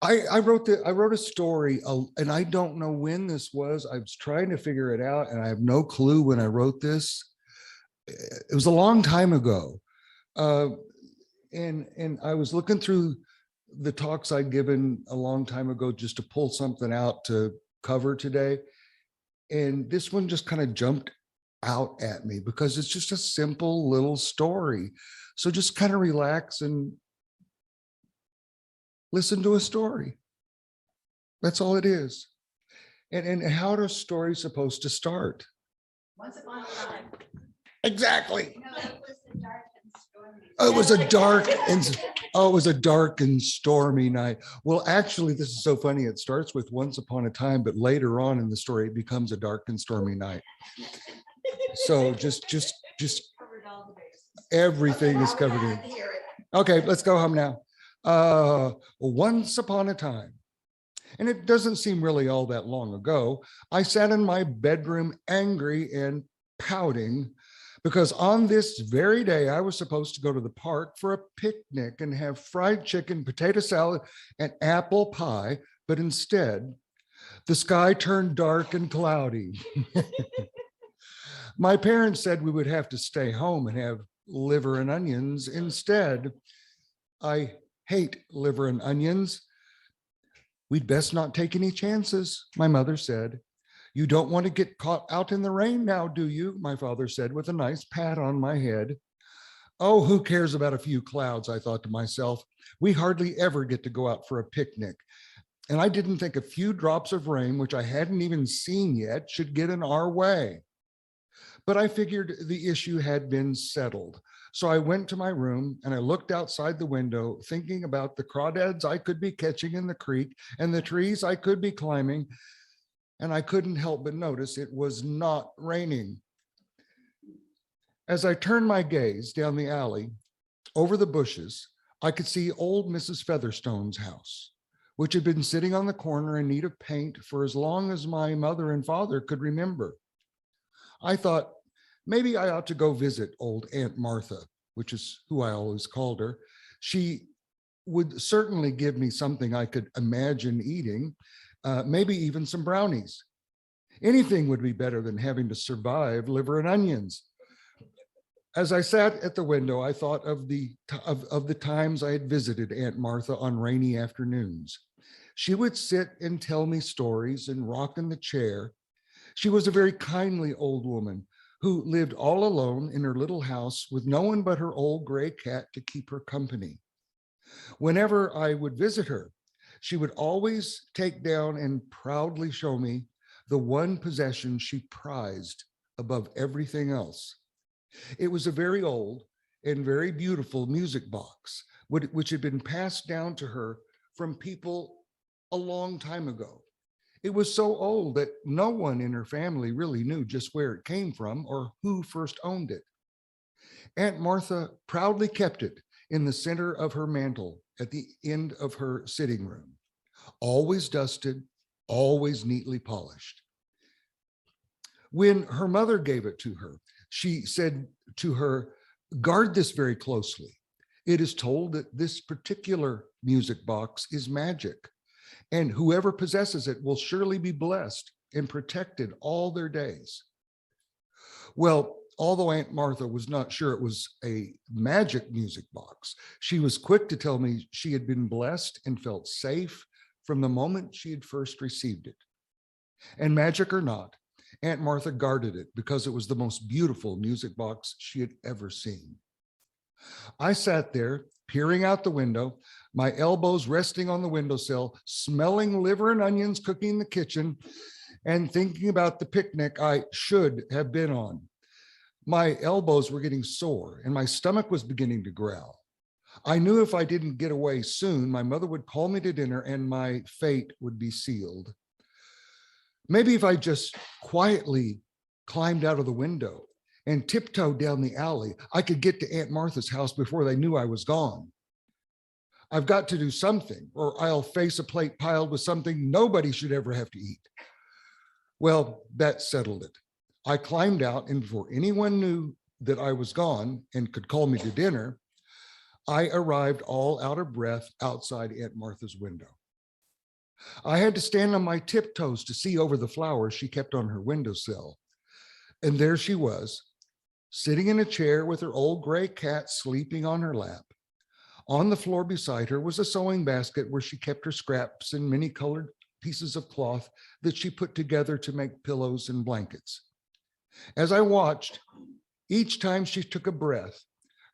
I wrote a story, and I don't know when this was. I was trying to figure it out, and I have no clue when I wrote this. It was a long time ago, uh, and I was looking through the talks I'd given a long time ago just to pull something out to cover today, and this one just kind of jumped out at me because it's just a simple little story. So just kind of relax and listen to a story. That's all it is. And how are stories supposed to start? Once upon a time. Exactly. No, it was a dark and stormy. Oh, it was a dark and oh, it was a dark and stormy night. Well, actually, this is so funny. It starts with once upon a time, but later on in the story, it becomes a dark and stormy night. So just Covered all the bases. everything is covered in. Okay, let's go home now. Once upon a time, and it doesn't seem really all that long ago, I sat in my bedroom angry and pouting because on this very day, I was supposed to go to the park for a picnic and have fried chicken, potato salad, and apple pie. But instead, the sky turned dark and cloudy. My parents said we would have to stay home and have liver and onions instead. I hate liver and onions. We'd best not take any chances, my mother said. You don't want to get caught out in the rain now, do you? My father said with a nice pat on my head. Oh, who cares about a few clouds, I thought to myself. We hardly ever get to go out for a picnic. And I didn't think a few drops of rain, which I hadn't even seen yet, should get in our way. But I figured the issue had been settled. So I went to my room and I looked outside the window, thinking about the crawdads I could be catching in the creek and the trees I could be climbing. And I couldn't help but notice it was not raining. As I turned my gaze down the alley over the bushes, I could see old Mrs. Featherstone's house, which had been sitting on the corner in need of paint for as long as my mother and father could remember. I thought maybe I ought to go visit old Aunt Martha, which is who I always called her. She would certainly give me something I could imagine eating, maybe even some brownies. Anything would be better than having to survive liver and onions. As I sat at the window, I thought of the times I had visited Aunt Martha on rainy afternoons. She would sit and tell me stories and rock in the chair. She was a very kindly old woman who lived all alone in her little house with no one but her old gray cat to keep her company. Whenever I would visit her, she would always take down and proudly show me the one possession she prized above everything else. It was a very old and very beautiful music box, which had been passed down to her from people a long time ago. It was so old that no one in her family really knew just where it came from or who first owned it. Aunt Martha proudly kept it in the center of her mantel at the end of her sitting room, always dusted, always neatly polished. When her mother gave it to her, she said to her, guard this very closely. It is told that this particular music box is magic, and whoever possesses it will surely be blessed and protected all their days. Well, although Aunt Martha was not sure it was a magic music box, she was quick to tell me she had been blessed and felt safe from the moment she had first received it. And magic or not, Aunt Martha guarded it because it was the most beautiful music box she had ever seen. I sat there peering out the window, my elbows resting on the windowsill, smelling liver and onions cooking in the kitchen, and thinking about the picnic I should have been on. My elbows were getting sore and my stomach was beginning to growl. I knew if I didn't get away soon, my mother would call me to dinner and my fate would be sealed. Maybe if I just quietly climbed out of the window and tiptoed down the alley, I could get to Aunt Martha's house before they knew I was gone. I've got to do something, or I'll face a plate piled with something nobody should ever have to eat. Well, that settled it. I climbed out, and before anyone knew that I was gone and could call me to dinner, I arrived all out of breath outside Aunt Martha's window. I had to stand on my tiptoes to see over the flowers she kept on her windowsill. And there she was, sitting in a chair with her old gray cat sleeping on her lap. On the floor beside her was a sewing basket where she kept her scraps and many colored pieces of cloth that she put together to make pillows and blankets. As I watched, each time she took a breath,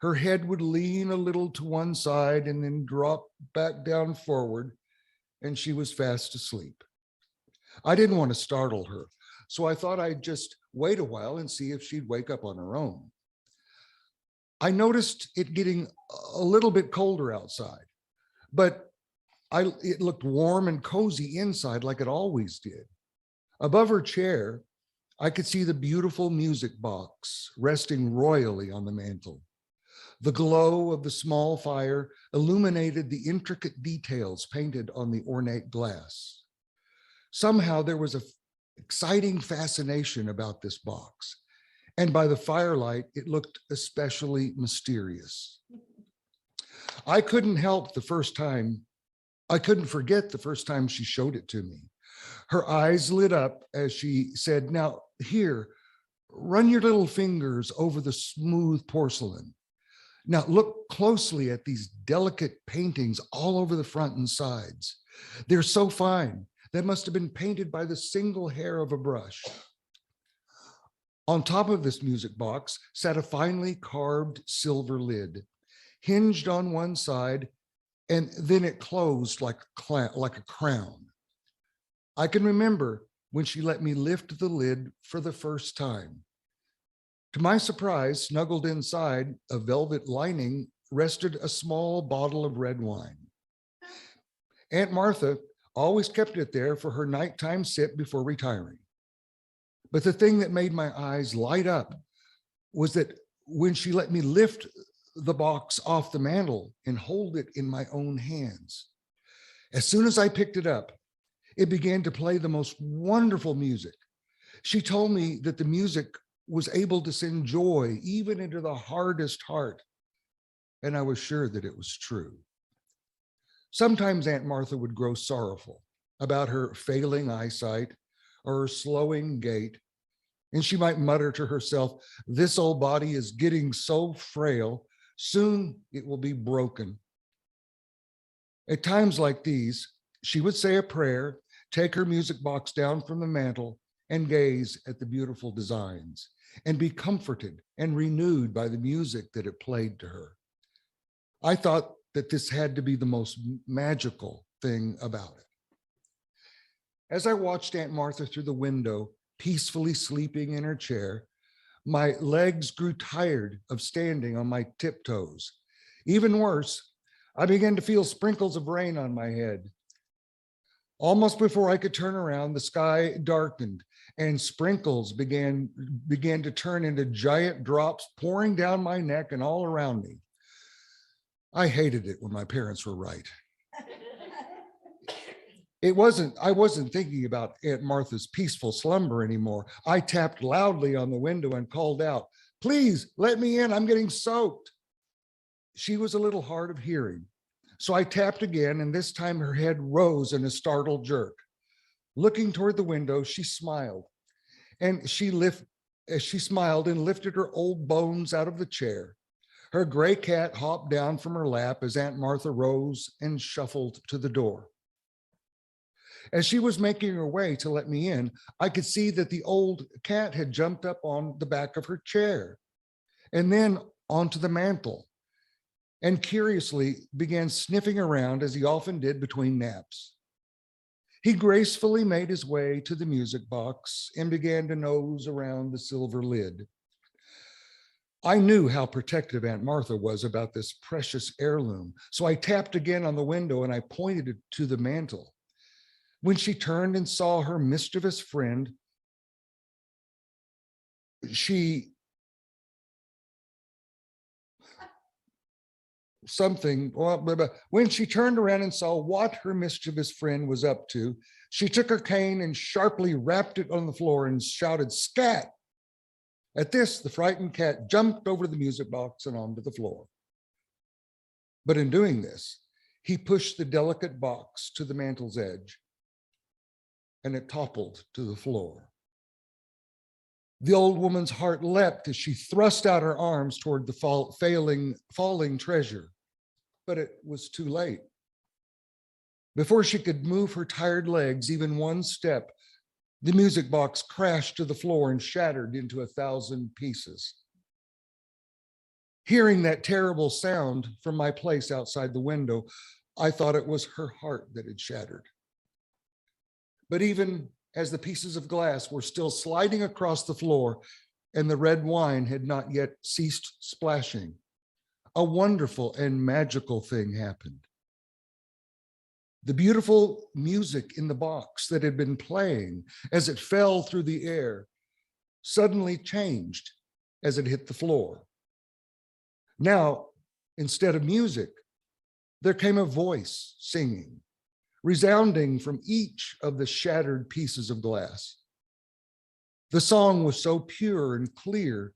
her head would lean a little to one side and then drop back down forward, and she was fast asleep. I didn't want to startle her, so I thought I'd just wait a while and see if she'd wake up on her own. I noticed it getting a little bit colder outside, but it looked warm and cozy inside like it always did. Above her chair, I could see the beautiful music box resting royally on the mantle. The glow of the small fire illuminated the intricate details painted on the ornate glass. Somehow there was an exciting fascination about this box, and by the firelight, it looked especially mysterious. I couldn't forget the first time she showed it to me. Her eyes lit up as she said, "Now here, run your little fingers over the smooth porcelain. Now look closely at these delicate paintings all over the front and sides. They're so fine. They must have been painted by the single hair of a brush." On top of this music box sat a finely carved silver lid, hinged on one side, and then it closed like a crown. I can remember when she let me lift the lid for the first time. To my surprise, snuggled inside a velvet lining rested a small bottle of red wine. Aunt Martha always kept it there for her nighttime sip before retiring. But the thing that made my eyes light up was that when she let me lift the box off the mantle and hold it in my own hands, as soon as I picked it up, it began to play the most wonderful music. She told me that the music was able to send joy even into the hardest heart, and I was sure that it was true. Sometimes Aunt Martha would grow sorrowful about her failing eyesight or her slowing gait, and she might mutter to herself, "This old body is getting so frail, soon it will be broken." At times like these, she would say a prayer, take her music box down from the mantle, and gaze at the beautiful designs, and be comforted and renewed by the music that it played to her. I thought that this had to be the most magical thing about it. As I watched Aunt Martha through the window, peacefully sleeping in her chair, my legs grew tired of standing on my tiptoes. Even worse, I began to feel sprinkles of rain on my head. Almost before I could turn around, the sky darkened and sprinkles began to turn into giant drops pouring down my neck and all around me. I hated it when my parents were right. I wasn't thinking about Aunt Martha's peaceful slumber anymore. I tapped loudly on the window and called out, "Please let me in, I'm getting soaked." She was a little hard of hearing, so I tapped again, and this time her head rose in a startled jerk. Looking toward the window, she smiled, and she smiled and lifted her old bones out of the chair. Her gray cat hopped down from her lap as Aunt Martha rose and shuffled to the door. As she was making her way to let me in, I could see that the old cat had jumped up on the back of her chair and then onto the mantle, and curiously began sniffing around as he often did between naps. He gracefully made his way to the music box and began to nose around the silver lid. I knew how protective Aunt Martha was about this precious heirloom, so I tapped again on the window and I pointed it to the mantle. When she turned and saw her mischievous friend, when she turned around and saw what her mischievous friend was up to, she took her cane and sharply rapped it on the floor and shouted, "Scat!" At this, the frightened cat jumped over the music box and onto the floor. But in doing this, he pushed the delicate box to the mantle's edge and it toppled to the floor. The old woman's heart leapt as she thrust out her arms toward the falling treasure, but it was too late. Before she could move her tired legs even one step, the music box crashed to the floor and shattered into 1,000 pieces. Hearing that terrible sound from my place outside the window, I thought it was her heart that had shattered. But even as the pieces of glass were still sliding across the floor and the red wine had not yet ceased splashing, a wonderful and magical thing happened. The beautiful music in the box that had been playing as it fell through the air suddenly changed as it hit the floor. Now, instead of music, there came a voice singing, resounding from each of the shattered pieces of glass. The song was so pure and clear,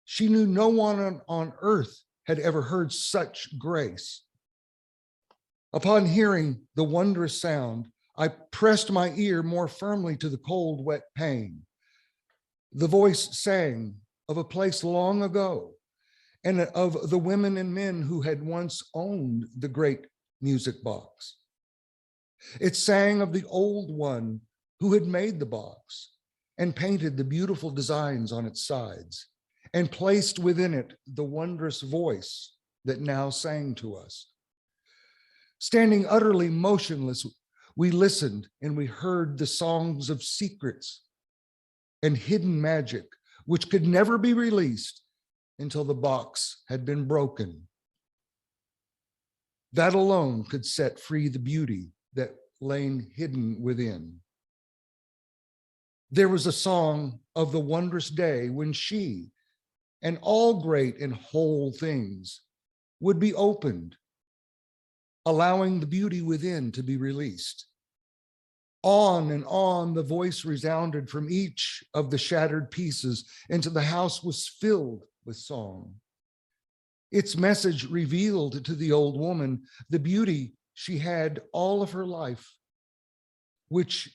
she knew no one on earth had ever heard such grace. Upon hearing the wondrous sound, I pressed my ear more firmly to the cold, wet pane. The voice sang of a place long ago and of the women and men who had once owned the great music box. It sang of the old one who had made the box and painted the beautiful designs on its sides and placed within it the wondrous voice that now sang to us. Standing utterly motionless, we listened and we heard the songs of secrets and hidden magic, which could never be released until the box had been broken. That alone could set free the beauty that lay hidden within. There was a song of the wondrous day when she and all great and whole things would be opened, allowing the beauty within to be released. On and on the voice resounded from each of the shattered pieces until the house was filled with song. Its message revealed to the old woman the beauty she had all of her life, which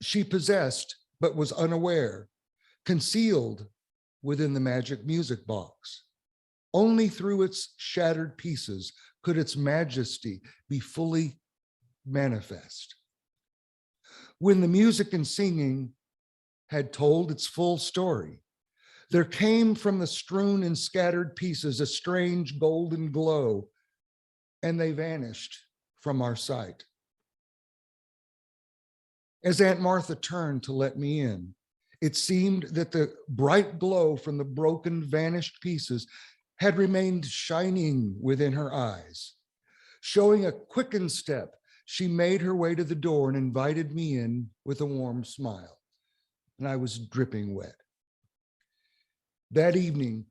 she possessed but was unaware, concealed within the magic music box. Only through its shattered pieces could its majesty be fully manifest. When the music and singing had told its full story, there came from the strewn and scattered pieces a strange golden glow, and they vanished from our sight. As Aunt Martha turned to let me in, it seemed that the bright glow from the broken, vanished pieces had remained shining within her eyes. Showing a quickened step, she made her way to the door and invited me in with a warm smile, and I was dripping wet. That evening,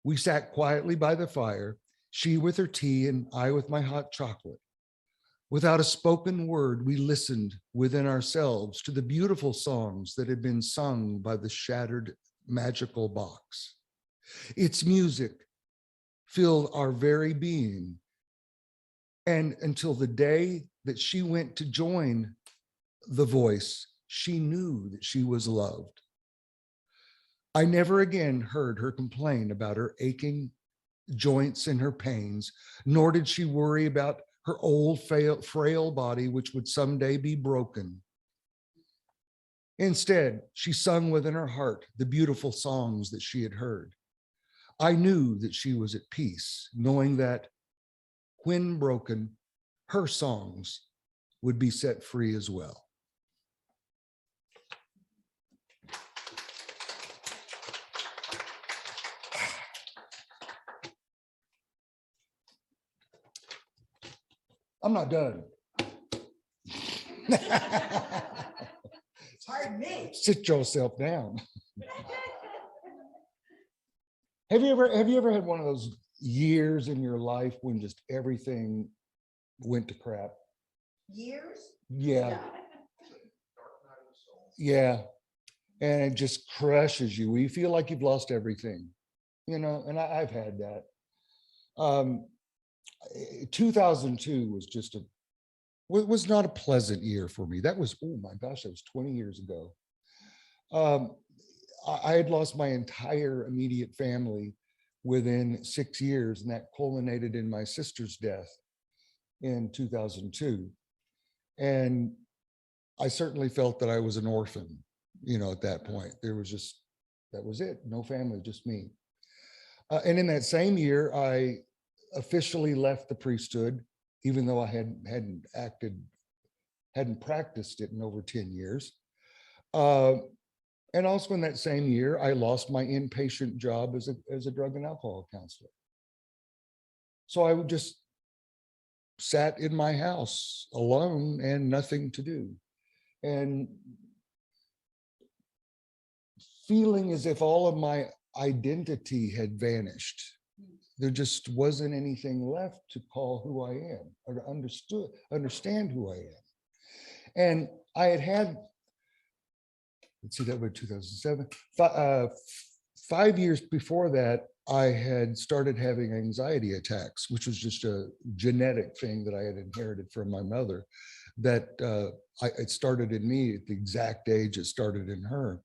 we sat quietly by the fire, she with her tea and I with my hot chocolate. Without a spoken word, we listened within ourselves to the beautiful songs that had been sung by the shattered magical box. Its music filled our very being. And until the day that she went to join the voice, she knew that she was loved. I never again heard her complain about her aching joints and her pains, nor did she worry about her old frail body, which would someday be broken. Instead, she sung within her heart the beautiful songs that she had heard. I knew that she was at peace, knowing that when broken, her songs would be set free as well. I'm not done. Pardon me. Sit yourself down. Have you ever had one of those years in your life when just everything went to crap? Years? Yeah. Yeah. And it just crushes you. You feel like you've lost everything, and I've had that. 2002 was just was not a pleasant year for me. That was, oh my gosh, that was 20 years ago. I had lost my entire immediate family within 6 years, and that culminated in my sister's death in 2002. And I certainly felt that I was an orphan, at that point. There was just, that was it. No family, just me. And in that same year, I officially left the priesthood, even though I hadn't practiced it in over 10 years. And also in that same year, I lost my inpatient job as a drug and alcohol counselor. So I just sat in my house alone and nothing to do. And feeling as if all of my identity had vanished. There just wasn't anything left to call who I am or to understand who I am. And I had, let's see, that was 2007. 5 years before that, I had started having anxiety attacks, which was just a genetic thing that I had inherited from my mother, that it started in me at the exact age it started in her.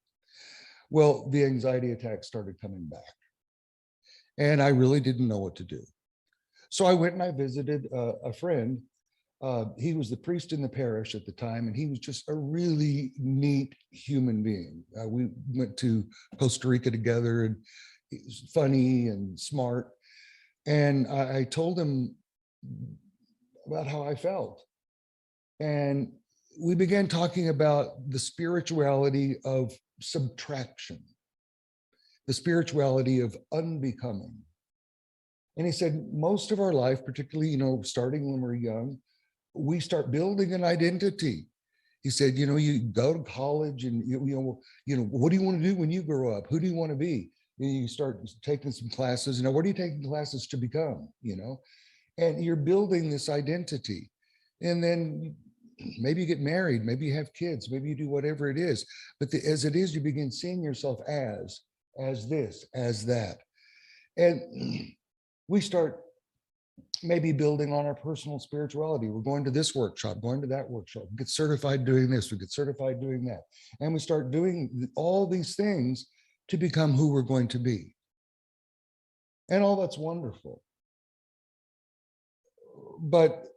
Well, the anxiety attacks started coming back, and I really didn't know what to do. So I went and I visited a friend. He was the priest in the parish at the time, and he was just a really neat human being. We went to Costa Rica together, and he was funny and smart. And I told him about how I felt. And we began talking about the spirituality of subtraction, the spirituality of unbecoming. And he said, most of our life, particularly, starting when we're young, we start building an identity. He said, you go to college and, what do you want to do when you grow up? Who do you want to be? And you start taking some classes, what are you taking classes to become, and you're building this identity. And then maybe you get married, maybe you have kids, maybe you do whatever it is. But as it is, you begin seeing yourself as this, as that. And we start maybe building on our personal spirituality. We're going to this workshop, going to that workshop, get certified doing this, we get certified doing that. And we start doing all these things to become who we're going to be. And all that's wonderful. But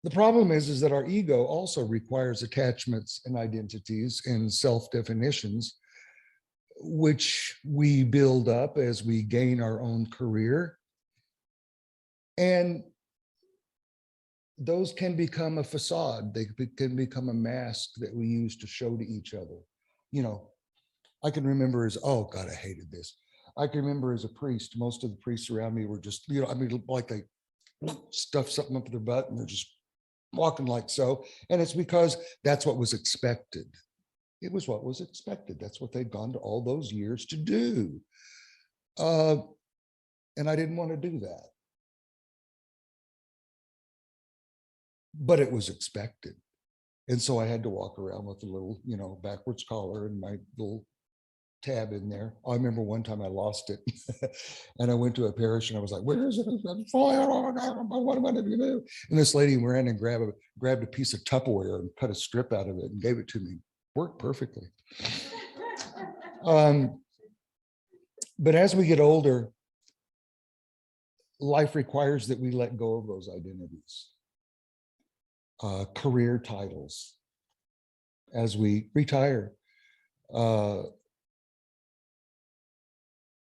the problem is that our ego also requires attachments and identities and self-definitions, which we build up as we gain our own career. And those can become a facade. They can become a mask that we use to show to each other. I can remember oh God, I hated this. I can remember as a priest, most of the priests around me were just, like they stuff something up their butt and they're just walking like so. And it's because that's what was expected. It was what was expected. That's what they'd gone to all those years to do. And I didn't want to do that. But it was expected. And so I had to walk around with a little, backwards collar and my little tab in there. I remember one time I lost it and I went to a parish and I was like, where is it? What am I going to do? And this lady ran and grabbed a piece of Tupperware and cut a strip out of it and gave it to me. Worked perfectly. But as we get older, life requires that we let go of those identities. Career titles as we retire,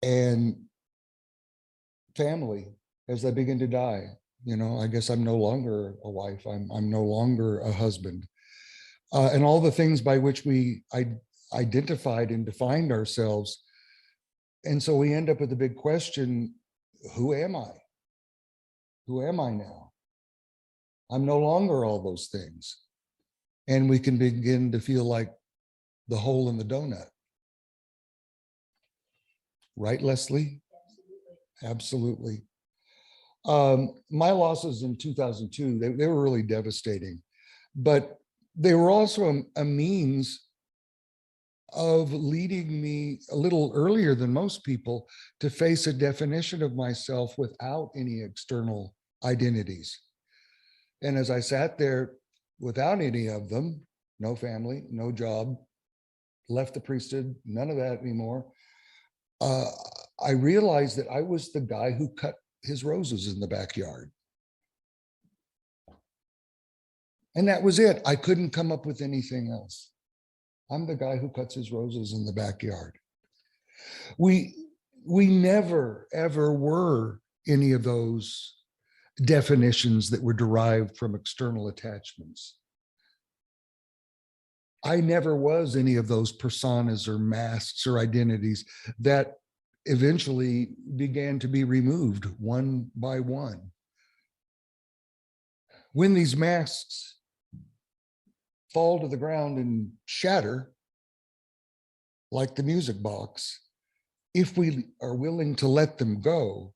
and family as they begin to die. I guess I'm no longer a wife. I'm no longer a husband, and all the things by which we identified and defined ourselves. And so we end up with the big question: who am I? Who am I now? I'm no longer all those things. And we can begin to feel like the hole in the donut. Right, Leslie? Absolutely. My losses in 2002, they were really devastating, but they were also a means of leading me a little earlier than most people to face a definition of myself without any external identities. And as I sat there without any of them, no family, no job, left the priesthood, none of that anymore, I realized that I was the guy who cut his roses in the backyard. And that was it. I couldn't come up with anything else. I'm the guy who cuts his roses in the backyard. We never, ever were any of those definitions that were derived from external attachments. I never was any of those personas or masks or identities that eventually began to be removed one by one. When these masks fall to the ground and shatter, like the music box, if we are willing to let them go,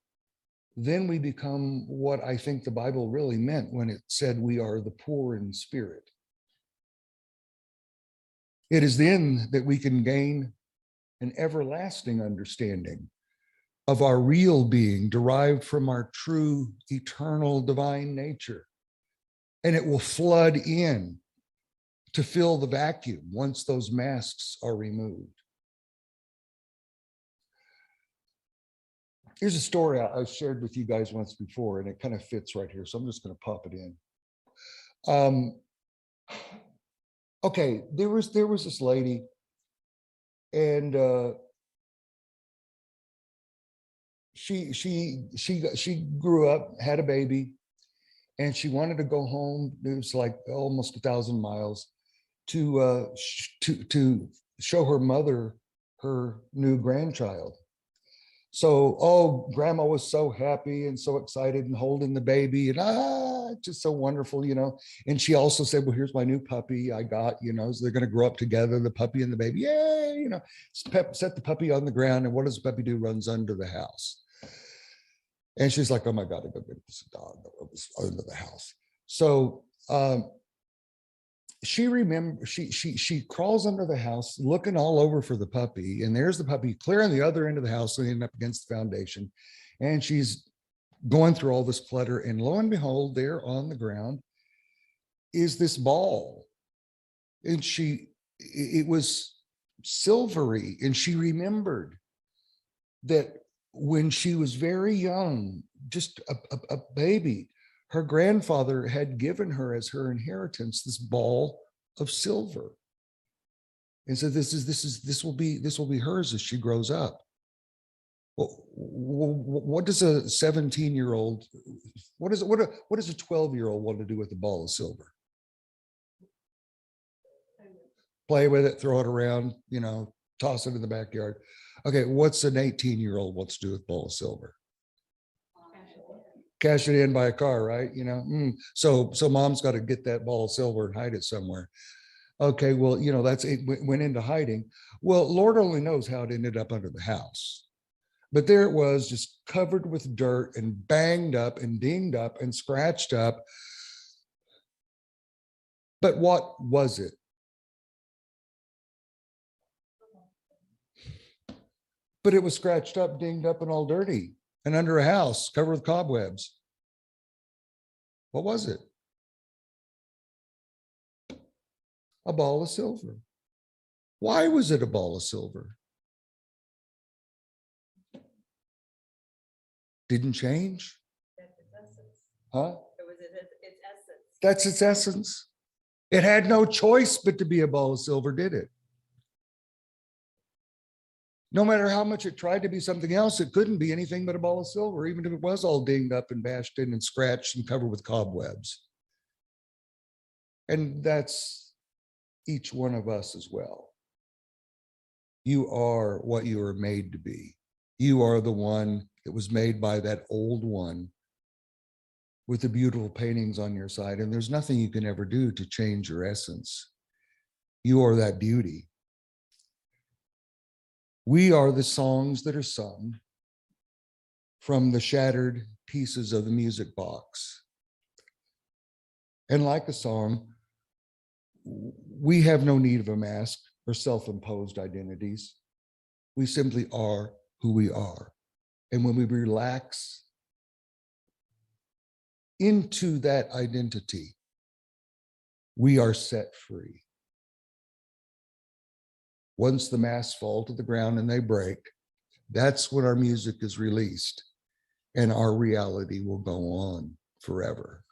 then we become what I think the Bible really meant when it said we are the poor in spirit. It is then that we can gain an everlasting understanding of our real being derived from our true, eternal, divine nature. And it will flood in to fill the vacuum once those masks are removed. Here's a story I've shared with you guys once before, and it kind of fits right here. So I'm just going to pop it in. Okay, there was this lady, and she grew up, had a baby, and she wanted to go home. It was like almost 1,000 miles to show her mother her new grandchild. So, oh, grandma was so happy and so excited and holding the baby and just so wonderful, you know. And she also said, well, here's my new puppy I got, you know, so they're going to grow up together, the puppy and the baby. Yay, you know, set the puppy on the ground. And what does the puppy do? Runs under the house. And she's like, oh my God, I go get this dog that was under the house. So she crawls under the house looking all over for the puppy, and there's the puppy clear on the other end of the house, leaning up against the foundation, and she's going through all this clutter, and lo and behold, there on the ground is this ball, and it was silvery, and she remembered that when she was very young, just a baby, her grandfather had given her as her inheritance this ball of silver. And so this will be hers as she grows up. Well, what does a 17-year-old, what does a 12-year-old want to do with a ball of silver? Play with it, throw it around, you know, toss it in the backyard. Okay, what's an 18-year-old wants to do with a ball of silver? Cash it in, buy a car, right? You know, so mom's got to get that ball of silver and hide it somewhere. Okay, well, you know, that's it, went into hiding. Well, Lord only knows how it ended up under the house. But there it was, just covered with dirt and banged up and dinged up and scratched up. But what was it? But it was scratched up, dinged up, and all dirty, and under a house covered with cobwebs. What was it? A ball of silver. Why was it a ball of silver? Didn't change? Huh? It was its essence. That's its essence. It had no choice but to be a ball of silver, did it? No matter how much it tried to be something else, it couldn't be anything but a ball of silver, even if it was all dinged up and bashed in and scratched and covered with cobwebs. And that's each one of us as well. You are what you are made to be. You are the one that was made by that old one with the beautiful paintings on your side. And there's nothing you can ever do to change your essence. You are that beauty. We are the songs that are sung from the shattered pieces of the music box. And like a song, we have no need of a mask or self-imposed identities. We simply are who we are. And when we relax into that identity, we are set free. Once the masks fall to the ground and they break, that's when our music is released and our reality will go on forever.